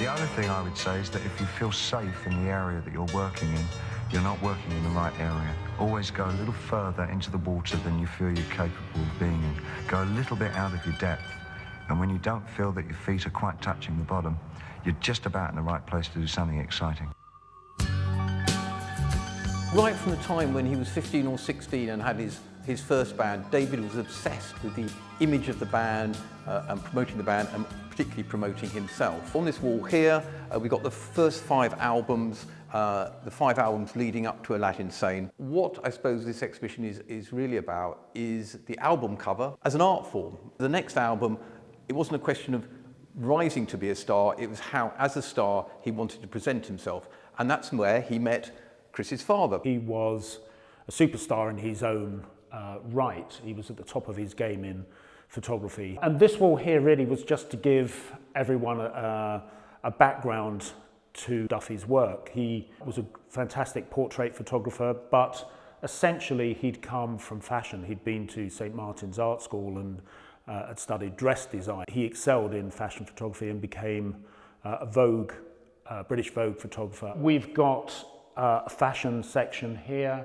The other thing I would say is that if you feel safe in the area that you're working in, you're not working in the right area. Always go a little further into the water than you feel you're capable of being in. Go a little bit out of your depth, and when you don't feel that your feet are quite touching the bottom, you're just about in the right place to do something exciting. Right from the time when he was 15 or 16 and had his first band, David was obsessed with the image of the band and promoting the band, and particularly promoting himself. On this wall here, we've got the first 5 albums, the 5 albums leading up to Aladdin Sane. What I suppose this exhibition is really about is the album cover as an art form. The next album, it wasn't a question of rising to be a star, it was how, as a star, he wanted to present himself. And that's where he met Chris's father. He was a superstar in his own right. He was at the top of his game in photography. And this wall here really was just to give everyone a background to Duffy's work. He was a fantastic portrait photographer, but essentially he'd come from fashion. He'd been to St. Martin's Art School and had studied dress design. He excelled in fashion photography and became a Vogue, British Vogue photographer. We've got a fashion section here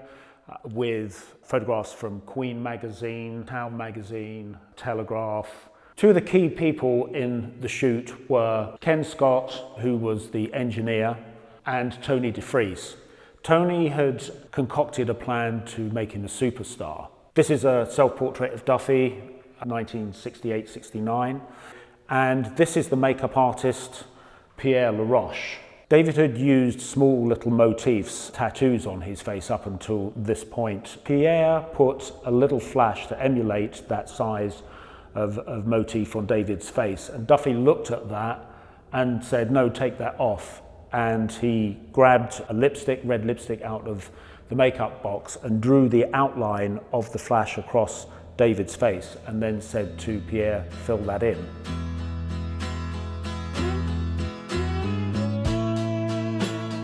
with photographs from Queen magazine, Town magazine, Telegraph. Two of the key people in the shoot were Ken Scott, who was the engineer, and Tony DeFries. Tony had concocted a plan to make him a superstar. This is a self-portrait of Duffy, 1968-69, and this is the makeup artist Pierre Laroche. David had used small little motifs, tattoos on his face up until this point. Pierre put a little flash to emulate that size of motif on David's face, and Duffy looked at that and said, no, take that off. And he grabbed a lipstick, red lipstick, out of the makeup box and drew the outline of the flash across David's face, and then said to Pierre, fill that in.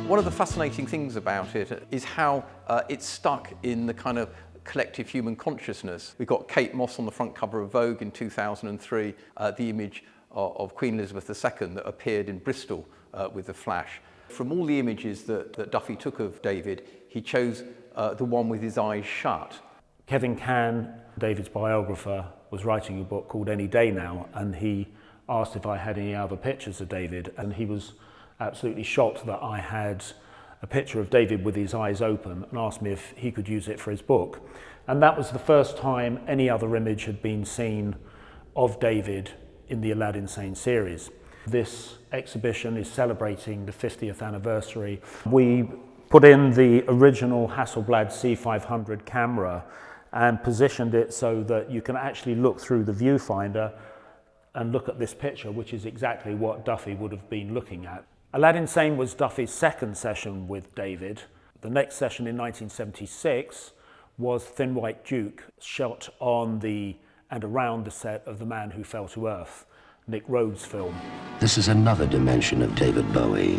One of the fascinating things about it is how it's stuck in the kind of collective human consciousness. We've got Kate Moss on the front cover of Vogue in 2003, the image of Queen Elizabeth II that appeared in Bristol with the flash. From all the images that Duffy took of David, he chose the one with his eyes shut. Kevin Cann, David's biographer, was writing a book called Any Day Now, and he asked if I had any other pictures of David, and he was absolutely shocked that I had a picture of David with his eyes open, and asked me if he could use it for his book. And that was the first time any other image had been seen of David in the Aladdin Sane series. This exhibition is celebrating the 50th anniversary. We put in the original Hasselblad C500 camera and positioned it so that you can actually look through the viewfinder and look at this picture, which is exactly what Duffy would have been looking at. Aladdin Sane was Duffy's second session with David. The next session in 1976 was Thin White Duke, shot on and around the set of The Man Who Fell to Earth, Nick Rhodes' film. This is another dimension of David Bowie,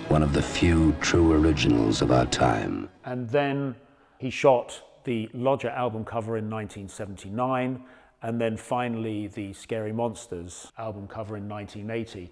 one of the few true originals of our time. And then he shot the Lodger album cover in 1979, and then finally the Scary Monsters album cover in 1980.